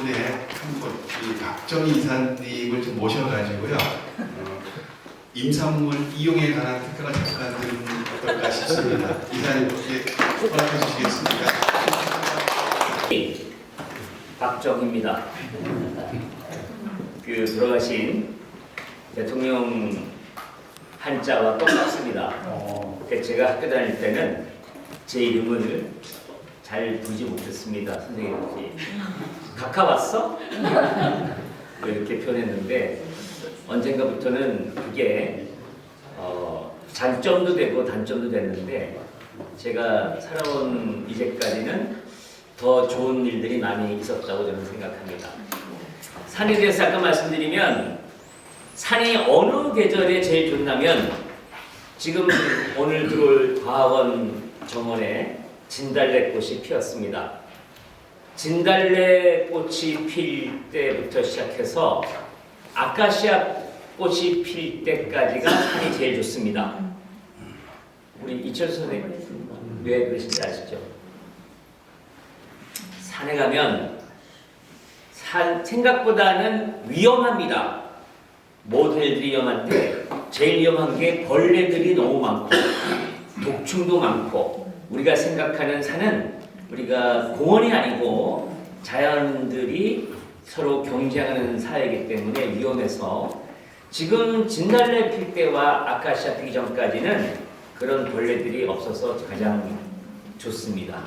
이번에 한번 이 박정희 이사님을 좀 모셔가지고요. 임산물 이용에 관한 특허가 잠깐 들으면 어떨까 싶습니다. 이사님 어떻게 허락해 주시겠습니까? 박정희입니다. 그 돌아가신 대통령 한자와 똑같습니다. 제가 학교 다닐 때는 제 이름을 잘 부르지 못했습니다. 선생님들이 각하 왔어? 이렇게 표현했는데 언젠가부터는 그게 장점도 되고 단점도 됐는데 제가 살아온 이제까지는 더 좋은 일들이 많이 있었다고 저는 생각합니다. 산에 대해서 아까 말씀드리면 산이 어느 계절에 제일 좋냐면 지금 오늘 들어올 과학원 정원에 진달래꽃이 피었습니다. 진달래꽃이 필 때부터 시작해서 아카시아 꽃이 필 때까지가 산이 제일 좋습니다. 우리 이철수 선생님 왜 그러신지 아시죠? 산에 가면 생각보다는 위험합니다. 모든 일들이 위험한데 제일 위험한 게 벌레들이 너무 많고 독충도 많고 우리가 생각하는 산은 우리가 공원이 아니고 자연들이 서로 경쟁하는 사회이기 때문에 위험해서 지금 진달래 필 때와 아카시아 피기 전까지는 그런 벌레들이 없어서 가장 좋습니다.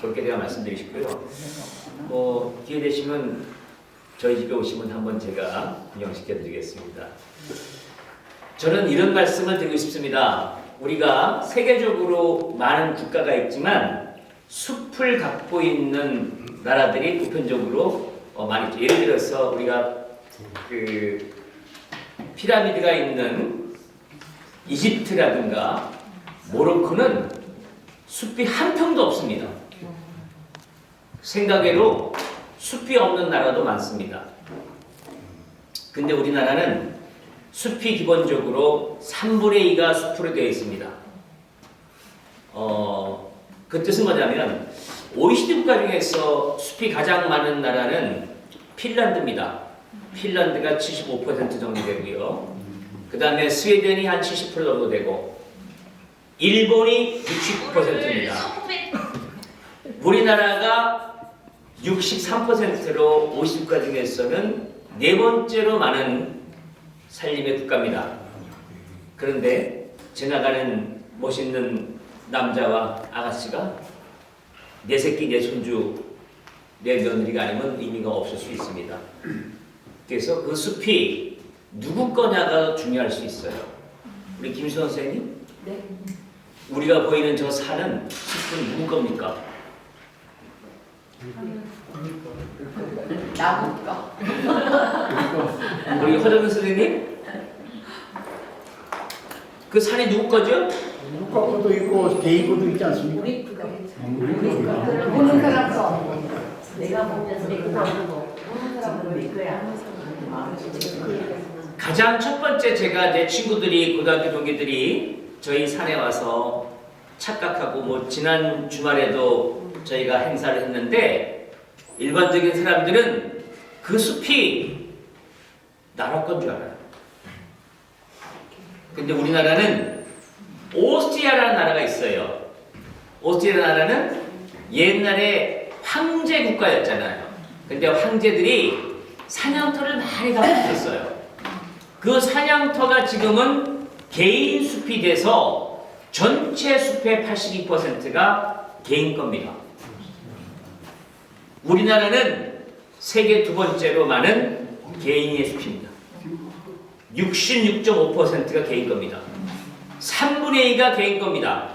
그렇게 제가 말씀드리시고요. 기회 되시면 저희 집에 오시면 한번 제가 구경시켜 드리겠습니다. 저는 이런 말씀을 드리고 싶습니다. 우리가 세계적으로 많은 국가가 있지만 숲을 갖고 있는 나라들이 보편적으로 많이 있죠. 예를 들어서 우리가 그 피라미드가 있는 이집트라든가 모로코는 숲이 한 평도 없습니다. 생각외로 숲이 없는 나라도 많습니다. 근데 우리나라는 숲이 기본적으로 3분의 2가 숲으로 되어 있습니다. 그 뜻은 뭐냐면 OECD 국가 중에서 숲이 가장 많은 나라는 핀란드입니다. 핀란드가 75% 정도 되고요. 그 다음에 스웨덴이 한 70% 정도 되고 일본이 69%입니다. 우리나라가 63%로 50국가 중에서는 네 번째로 많은 산림의 국가입니다. 그런데 지나가는 멋있는 남자와 아가씨가 내 새끼, 내 손주, 내 며느리가 아니면 의미가 없을 수 있습니다. 그래서 그 숲이 누구 거냐가 중요할 수 있어요. 우리 김수원 선생님? 네. 우리가 보이는 저 산은 숲은 누구 겁니까? 나무 거. 우리 허정은 선생님? 그 산이 누구 거죠? 누가 것도 있고 개인 것도 있지 않습니까? 우리 거. 보는 사람 거. 내가 보면서 내가 보고 보는 사람은 내 거야. 가장 첫 번째 제가 내 친구들이 고등학교 동기들이 저희 산에 와서 착각하고 지난 주말에도 저희가 행사를 했는데 일반적인 사람들은 그 숲이 나라 건 줄 알아요. 근데 우리나라는 오스트리아라는 나라가 있어요. 오스트리아 나라는 옛날에 황제 국가였잖아요. 근데 황제들이 사냥터를 많이 갖고 있었어요. 그 사냥터가 지금은 개인 숲이 돼서 전체 숲의 82%가 개인 겁니다. 우리나라는 세계 두 번째로 많은 개인의 숲입니다. 66.5%가 개인 겁니다. 3분의 2가 개인 겁니다.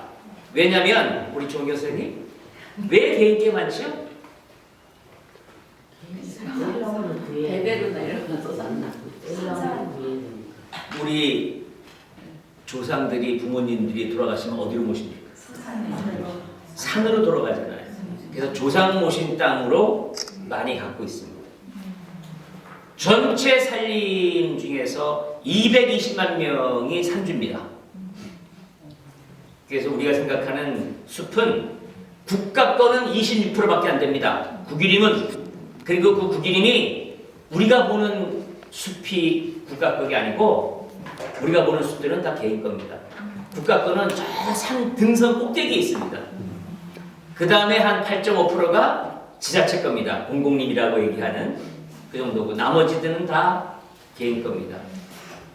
왜냐면 우리 종 교수님 왜 개인 게 많죠? 대대로 내려가서 산나. 우리 조상들이 부모님들이 돌아가시면 어디로 모십니까? 산으로 돌아가잖아요. 그래서 조상 모신 땅으로 많이 갖고 있습니다. 전체 산림 중에서 220만 명이 산주입니다. 그래서 우리가 생각하는 숲은 국가 거는 26%밖에 안 됩니다. 국유림은 그리고 그 국이림이 우리가 보는 숲이 국가 거기 아니고 우리가 보는 숲들은 다 개인 겁니다. 국가 거는 저 산 등선 꼭대기에 있습니다. 그 다음에 한 8.5%가 지자체 겁니다. 공공림이라고 얘기하는 그 정도고 나머지들은 다 개인 겁니다.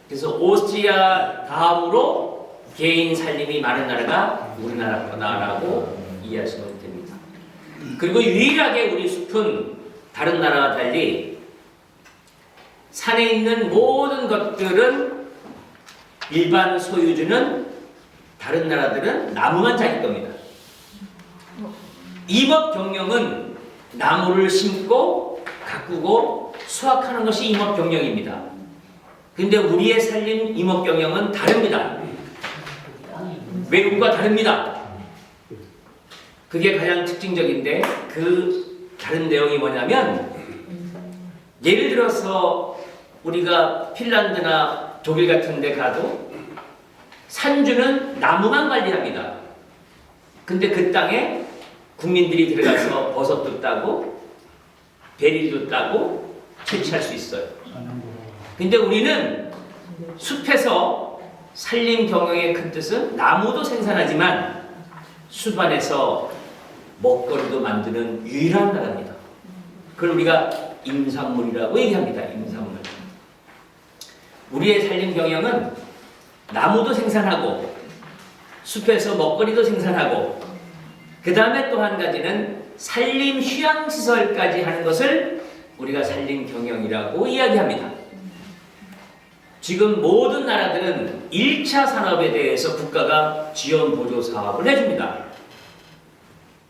그래서 오스트리아 다음으로 개인 살림이 많은 나라가 우리나라구나라고 이해하시면 됩니다. 그리고 유일하게 우리 숲은 다른 나라와 달리 산에 있는 모든 것들은 일반 소유주는 다른 나라들은 나무만 자기 겁니다. 임업 경영은 나무를 심고 가꾸고 수확하는 것이 임업 경영입니다. 근데 우리의 살림 임업 경영은 다릅니다. 외국과 다릅니다. 그게 가장 특징적인데 그 다른 내용이 뭐냐면 예를 들어서 우리가 핀란드나 독일 같은 데 가도 산주는 나무만 관리합니다. 근데 그 땅에 국민들이 들어가서 버섯도 따고 베리도 따고 채취할 수 있어요. 근데 우리는 숲에서 산림 경영의 큰 뜻은 나무도 생산하지만 숲 안에서 먹거리도 만드는 유일한 나라입니다. 그걸 우리가 임산물이라고 얘기합니다. 임산물. 우리의 산림 경영은 나무도 생산하고 숲에서 먹거리도 생산하고 그 다음에 또 한 가지는 산림 휴양시설까지 하는 것을 우리가 산림 경영이라고 이야기합니다. 지금 모든 나라들은 1차 산업에 대해서 국가가 지원 보조 사업을 해줍니다.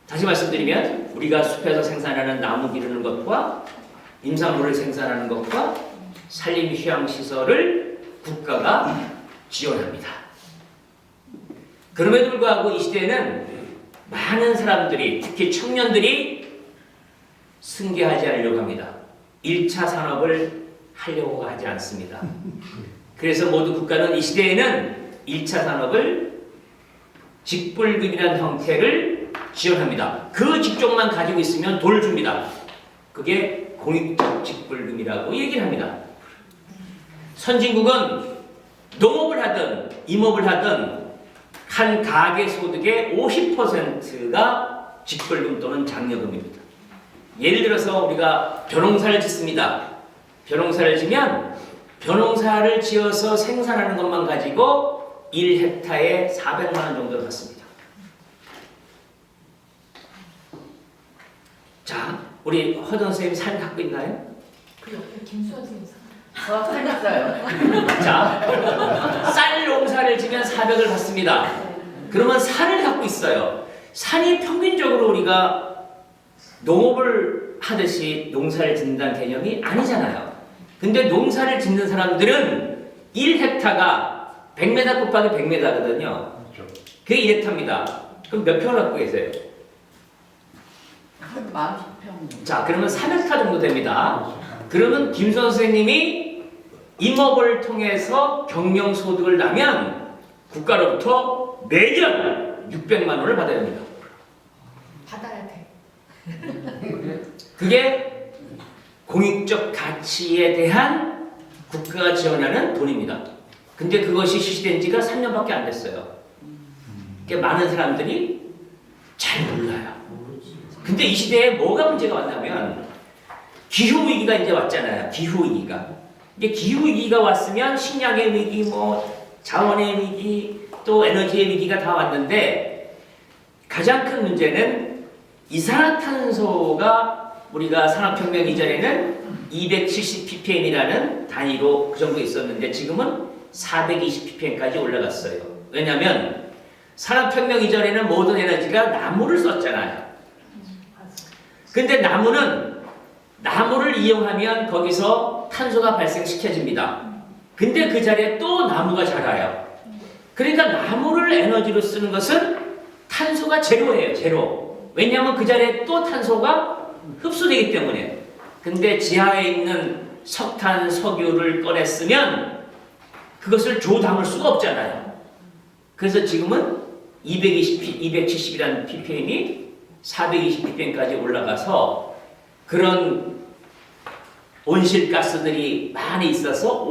다시 말씀드리면 우리가 숲에서 생산하는 나무 기르는 것과 임산물을 생산하는 것과 산림 휴양시설을 국가가 지원합니다. 그럼에도 불구하고 이 시대에는 많은 사람들이 특히 청년들이 승계하지 않으려고 합니다. 1차 산업을 하려고 하지 않습니다. 그래서 모두 국가는 이 시대에는 1차 산업을 직불금이라는 형태를 지원합니다. 그 직종만 가지고 있으면 돈을 줍니다. 그게 공익적 직불금이라고 얘기를 합니다. 선진국은 농업을 하든 임업을 하든 한 가계 소득의 50%가 직불금 또는 장려금입니다. 예를 들어서 우리가 벼농사를 짓습니다. 벼농사를 지면 벼농사를 지어서 생산하는 것만 가지고 1헥타에 400만 원 정도 받습니다. 자, 우리 허전 선생님 산 갖고 있나요? 그 옆에 김수현 선생님 저 살았어요. 자, 쌀 농사를 지면 400을 받습니다. 그러면 산을 갖고 있어요. 산이 평균적으로 우리가 농업을 하듯이 농사를 짓는다는 개념이 아니잖아요. 근데 농사를 짓는 사람들은 1헥타가 100m 곱하기 100m거든요. 그게 1헥타입니다. 그럼 몇 평을 갖고 계세요? 한 40평. 자, 그러면 3헥타 정도 됩니다. 그러면 김 선생님이 임업을 통해서 경영소득을 나면 국가로부터 매년 600만 원을 받아야 합니다. 받아야 돼. 그게 공익적 가치에 대한 국가가 지원하는 돈입니다. 근데 그것이 실시된 지가 3년밖에 안 됐어요. 그러니까 많은 사람들이 잘 몰라요. 근데 이 시대에 뭐가 문제가 왔냐면 기후위기가 이제 왔잖아요. 기후위기가. 이게 기후위기가 왔으면 식량의 위기, 자원의 위기, 또 에너지의 위기가 다 왔는데 가장 큰 문제는 이산화탄소가 우리가 산업혁명 이전에는 270ppm이라는 단위로 그 정도 있었는데 지금은 420ppm까지 올라갔어요. 왜냐하면 산업혁명 이전에는 모든 에너지가 나무를 썼잖아요. 근데 나무를 이용하면 거기서 탄소가 발생시켜집니다. 근데 그 자리에 또 나무가 자라요. 그러니까 나무를 에너지로 쓰는 것은 탄소가 제로예요. 제로. 왜냐하면 그 자리에 또 탄소가 흡수되기 때문에. 근데 지하에 있는 석탄, 석유를 꺼냈으면 그것을 조담을 수가 없잖아요. 그래서 지금은 270이라는 ppm이 420ppm까지 올라가서 그런 온실가스들이 많이 있어서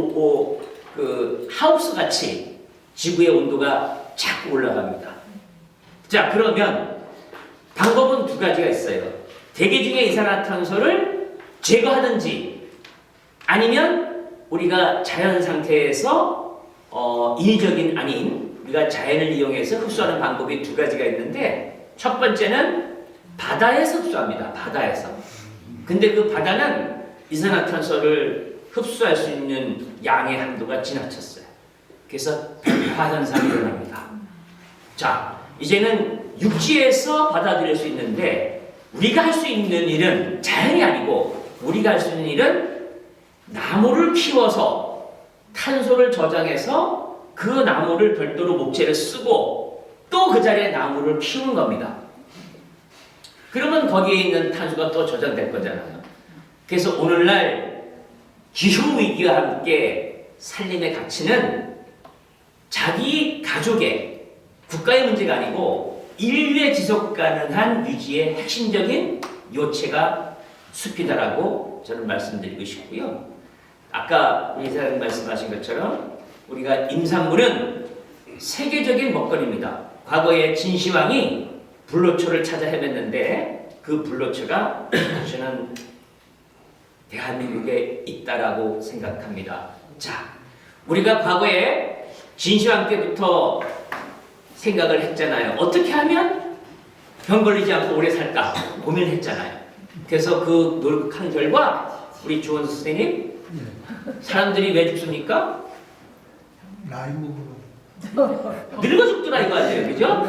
그 하우스 같이 지구의 온도가 자꾸 올라갑니다. 자, 그러면 방법은 두 가지가 있어요. 대기 중에 이산화탄소를 제거하든지 아니면 우리가 자연 상태에서 인위적인 아닌 우리가 자연을 이용해서 흡수하는 방법이 두 가지가 있는데 첫 번째는 바다에서 흡수합니다. 바다에서. 근데 그 바다는 이산화탄소를 흡수할 수 있는 양의 한도가 지나쳤어요. 그래서 백화 현상이 일어납니다. 자, 이제는 육지에서 받아들일 수 있는데 우리가 할 수 있는 일은 자연이 아니고 우리가 할 수 있는 일은 나무를 키워서 탄소를 저장해서 그 나무를 별도로 목재를 쓰고 또 그 자리에 나무를 키우는 겁니다. 그러면 거기에 있는 탄소가 또 저장될 거잖아요. 그래서 오늘날 기후위기와 함께 살림의 가치는 자기 가족의 국가의 문제가 아니고 인류의 지속 가능한 유지의 핵심적인 요체가 숲이다라고 저는 말씀드리고 싶고요. 아까 우리 사장님 말씀하신 것처럼 우리가 임산물은 세계적인 먹거리입니다. 과거에 진시황이 불로초를 찾아 헤맸는데 그 불로초가 저는 대한민국에 있다라고 생각합니다. 자, 우리가 과거에 진시황 때부터 생각을 했잖아요. 어떻게 하면 병 걸리지 않고 오래 살까 고민을 했잖아요. 그래서 그 노력한 결과 우리 조원수 선생님 사람들이 왜 죽습니까? 나이 먹으면 늙어 죽더라 이거 아니에요, 그죠?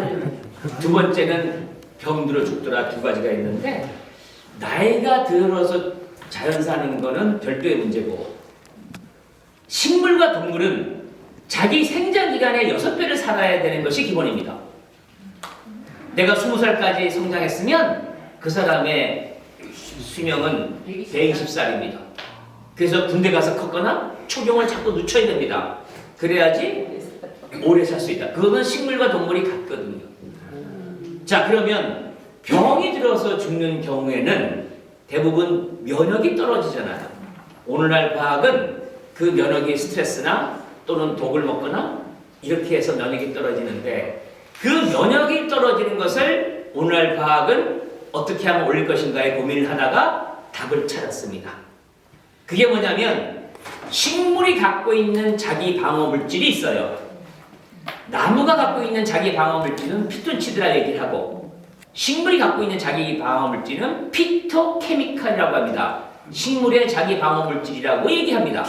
두 번째는 병들어 죽더라 두 가지가 있는데 나이가 들어서 자연 사는 거는 별도의 문제고 식물과 동물은 자기 생장 기간의 6배를 살아야 되는 것이 기본입니다. 내가 20살까지 성장했으면 그 사람의 수명은 120살입니다. 그래서 군대 가서 컸거나 초경을 자꾸 늦춰야 됩니다. 그래야지 오래 살 수 있다. 그거는 식물과 동물이 같거든요. 자, 그러면 병이 들어서 죽는 경우에는 대부분 면역이 떨어지잖아요. 오늘날 과학은 그 면역이 스트레스나 또는 독을 먹거나 이렇게 해서 면역이 떨어지는데 그 면역이 떨어지는 것을 오늘날 과학은 어떻게 하면 올릴 것인가에 고민을 하다가 답을 찾았습니다. 그게 뭐냐면 식물이 갖고 있는 자기 방어 물질이 있어요. 나무가 갖고 있는 자기 방어 물질은 피톤치드라 얘기를 하고 식물이 갖고 있는 자기 방어 물질은 피토케미칼이라고 합니다. 식물의 자기 방어 물질이라고 얘기합니다.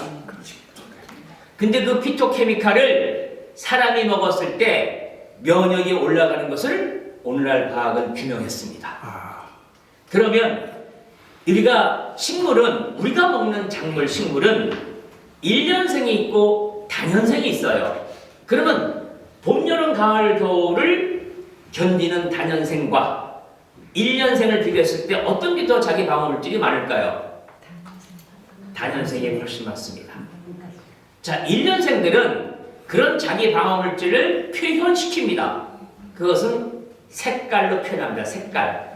근데 그 피토케미칼을 사람이 먹었을 때 면역이 올라가는 것을 오늘날 과학은 규명했습니다. 그러면 우리가 식물은 우리가 먹는 작물 식물은 1년생이 있고 단연생이 있어요. 그러면 봄, 여름, 가을, 겨울을 견디는 단연생과 1년생을 비교했을 때 어떤 게 더 자기 방어 물질이 많을까요? 단연생이 훨씬 많습니다. 자, 1년생들은 그런 자기 방어 물질을 표현시킵니다. 그것은 색깔로 표현합니다. 색깔.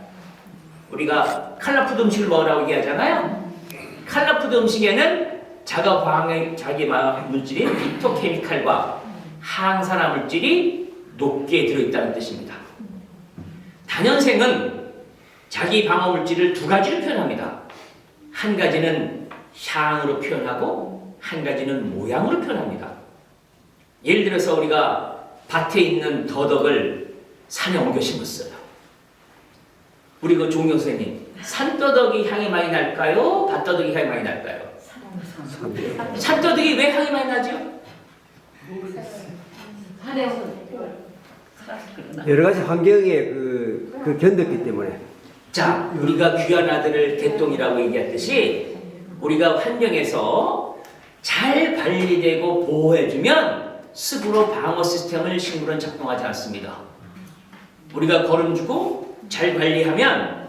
우리가 컬러푸드 음식을 먹으라고 얘기하잖아요. 컬러푸드 음식에는 자기 방어 물질인 피토케미칼과 항산화 물질이 높게 들어있다는 뜻입니다. 단연생은 자기 방어 물질을 두 가지로 표현합니다. 한 가지는 향으로 표현하고 한 가지는 모양으로 표현합니다. 예를 들어서 우리가 밭에 있는 더덕을 산에 옮겨 심었어요. 우리 그 종교 선생님, 산더덕이 향이 많이 날까요? 밭더덕이 향이 많이 날까요? 산더덕이 왜 향이 많이 나죠? 여러 가지 환경에 그 견뎠기 때문에. 자, 우리가 귀한 아들을 개똥이라고 얘기했듯이 우리가 환경에서 잘 관리되고 보호해주면 습으로 방어 시스템을 식물은 작동하지 않습니다. 우리가 거름 주고 잘 관리하면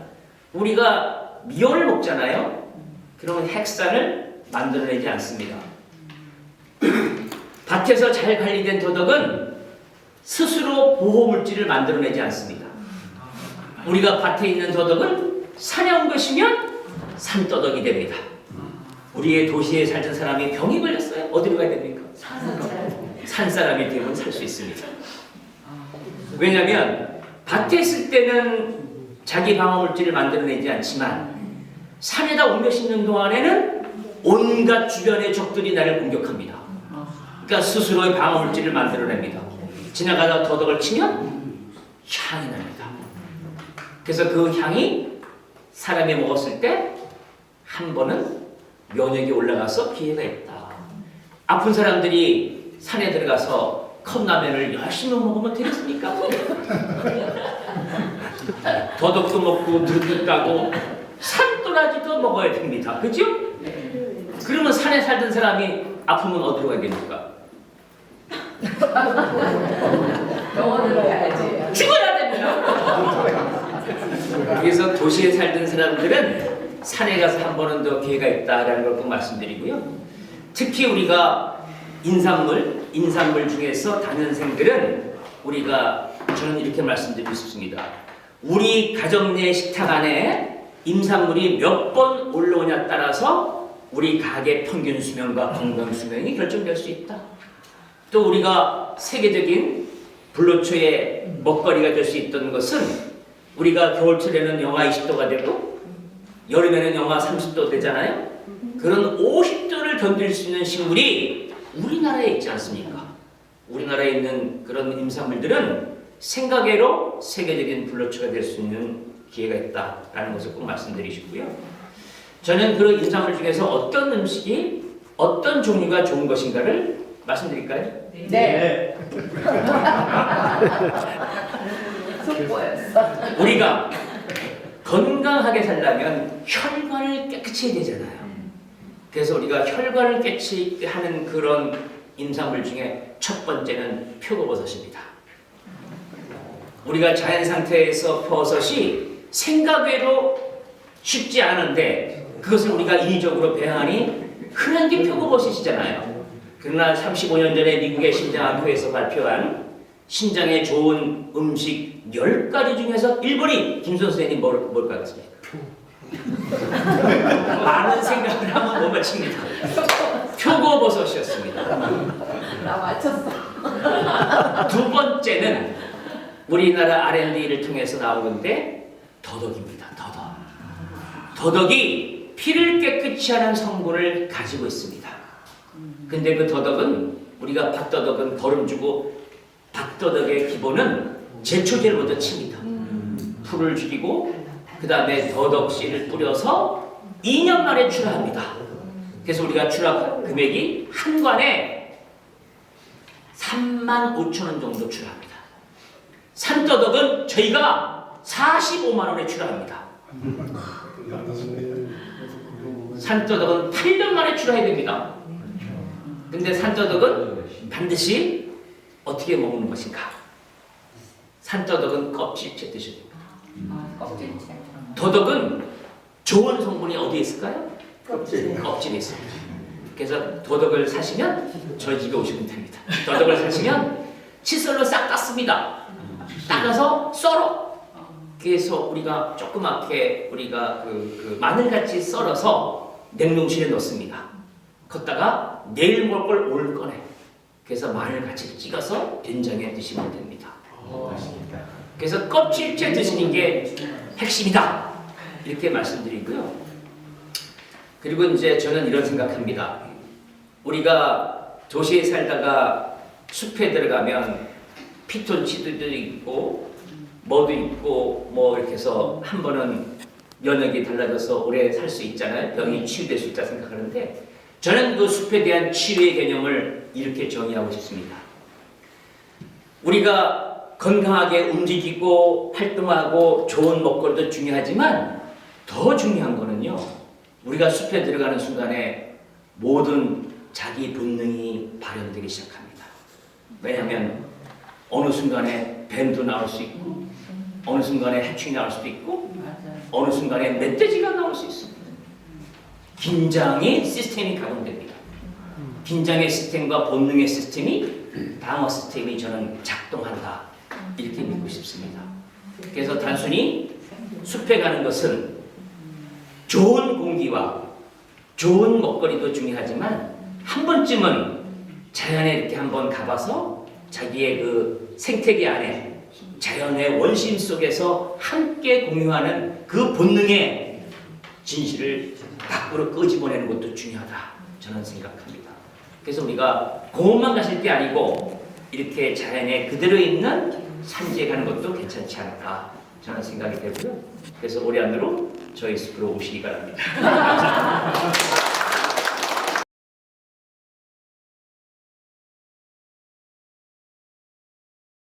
우리가 미원을 먹잖아요. 그러면 핵산을 만들어내지 않습니다. 밭에서 잘 관리된 더덕은 스스로 보호물질을 만들어내지 않습니다. 우리가 밭에 있는 더덕은 산에 온 것이면 산더덕이 됩니다. 우리의 도시에 살던 사람이 병이 걸렸어요. 어디로 가야 됩니까? 산 사람이 되면 살 수 있습니다. 왜냐하면 밭에 있을 때는 자기 방어물질을 만들어내지 않지만 산에다 옮겨 심는 동안에는 온갖 주변의 적들이 나를 공격합니다. 그러니까 스스로의 방어물질을 만들어냅니다. 지나가다 더덕을 치면 향이 납니다. 그래서 그 향이 사람이 먹었을 때 한 번은 면역이 올라가서 피해가 있다. 아픈 사람들이 산에 들어가서 컵라면을 열심히 먹으면 되겠습니까? 더덕도 먹고 들도 따고 산도라지도 먹어야 됩니다. 그죠? 그러면 산에 살던 사람이 아프면 어디로 가야 됩니까? 병원으로 가야지. 죽어야 됩니다. 그래서 도시에 살던 사람들은 산에 가서 한 번은 더 기회가 있다라는 걸 꼭 말씀드리고요. 특히 우리가 인산물 중에서 단연생들은 우리가 저는 이렇게 말씀드리고 싶습니다. 우리 가정 내 식탁 안에 임산물이 몇 번 올라오냐에 따라서 우리 가게 평균 수명과 건강 수명이 결정될 수 있다. 또 우리가 세계적인 불로초의 먹거리가 될 수 있던 것은 우리가 겨울철에는 영하 20도가 되고 여름에는 영하 30도 되잖아요. 그런 50도를 견딜 수 있는 식물이 우리나라에 있지 않습니까? 우리나라에 있는 그런 임산물들은 생각외로 세계적인 불로초가 될 수 있는 기회가 있다라는 것을 꼭 말씀드리시고요. 저는 그 임산물 중에서 어떤 음식이 어떤 종류가 좋은 것인가를 말씀드릴까요? 네. 속보였어. 우리가 건강하게 살려면 혈관을 깨끗이 해야 되잖아요. 그래서 우리가 혈관을 깨끗이 하는 그런 임산물 중에 첫 번째는 표고버섯입니다. 우리가 자연 상태에서 버섯이 생각외로 쉽지 않은데 그것을 우리가 인위적으로 배양하니 흔한 게 표고버섯이잖아요. 그러나 35년 전에 미국의 신장학회에서 발표한 신장에 좋은 음식 10가지 중에서 1번이 김 선생님 뭘 같습니까? 많은 생각을 하면 못 맞춥니다. 표고버섯이었습니다. 나 맞췄어. 두 번째는 우리나라 R&D를 통해서 나온 건데 더덕입니다. 더덕이 피를 깨끗이 하는 성분을 가지고 있습니다. 근데 그 더덕은 우리가 밭더덕은 거름 주고 밭더덕의 기본은 제초제를 먼저 칩니다. 풀을 죽이고 그 다음에 더덕씨를 뿌려서 2년 만에 출하합니다. 그래서 우리가 출하 금액이 한 관에 35,000원 정도 출하합니다. 산더덕은 저희가 45만원에 출하합니다. 산더덕은 8년 만에 출하해야 됩니다. 근데 산더덕은 반드시 어떻게 먹는 것인가? 산더덕은 껍질째 드셔야 됩니다. 더덕은 좋은 성분이 어디에 있을까요? 껍질에 있습니다. 그래서 더덕을 사시면 저희 집에 오시면 됩니다. 더덕을 사시면 칫솔로 싹 땄습니다. 닦아서 썰어. 그래서 우리가 조그맣게 우리가 그 마늘같이 썰어서 냉동실에 넣습니다. 걷다가 내일 먹을 걸 오늘 꺼내. 그래서 마늘같이 찍어서 된장에 드시면 됩니다. 맛있겠다. 그래서 껍질째 드시는 게 핵심이다. 이렇게 말씀드리고요. 그리고 이제 저는 이런 생각합니다. 우리가 도시에 살다가 숲에 들어가면 피톤치드도 있고 뭐도 있고 뭐 이렇게 해서 한 번은 면역이 달라져서 오래 살 수 있잖아요. 병이 치유될 수 있다 생각하는데 저는 그 숲에 대한 치유의 개념을 이렇게 정의하고 싶습니다. 우리가 건강하게 움직이고 활동하고 좋은 먹거리도 중요하지만 더 중요한 거는요. 우리가 숲에 들어가는 순간에 모든 자기 본능이 발현되기 시작합니다. 왜냐하면 어느 순간에 뱀도 나올 수 있고 어느 순간에 해충이 나올 수도 있고 어느 순간에 멧돼지가 나올 수 있습니다. 긴장의 시스템이 가동됩니다. 긴장의 시스템과 본능의 시스템이 방어 시스템이 저는 작동한다. 이렇게 믿고 싶습니다. 그래서 단순히 숲에 가는 것은 좋은 공기와 좋은 먹거리도 중요하지만 한 번쯤은 자연에 이렇게 한번 가봐서 자기의 그 생태계 안에 자연의 원심 속에서 함께 공유하는 그 본능의 진실을 밖으로 끄집어내는 것도 중요하다 저는 생각합니다. 그래서 우리가 공원만 가실 게 아니고 이렇게 자연에 그대로 있는 산지에 가는 것도 괜찮지 않을까 저는 생각이 되고요. 그래서 올해 안으로 저희 숲으로 오시기 바랍니다.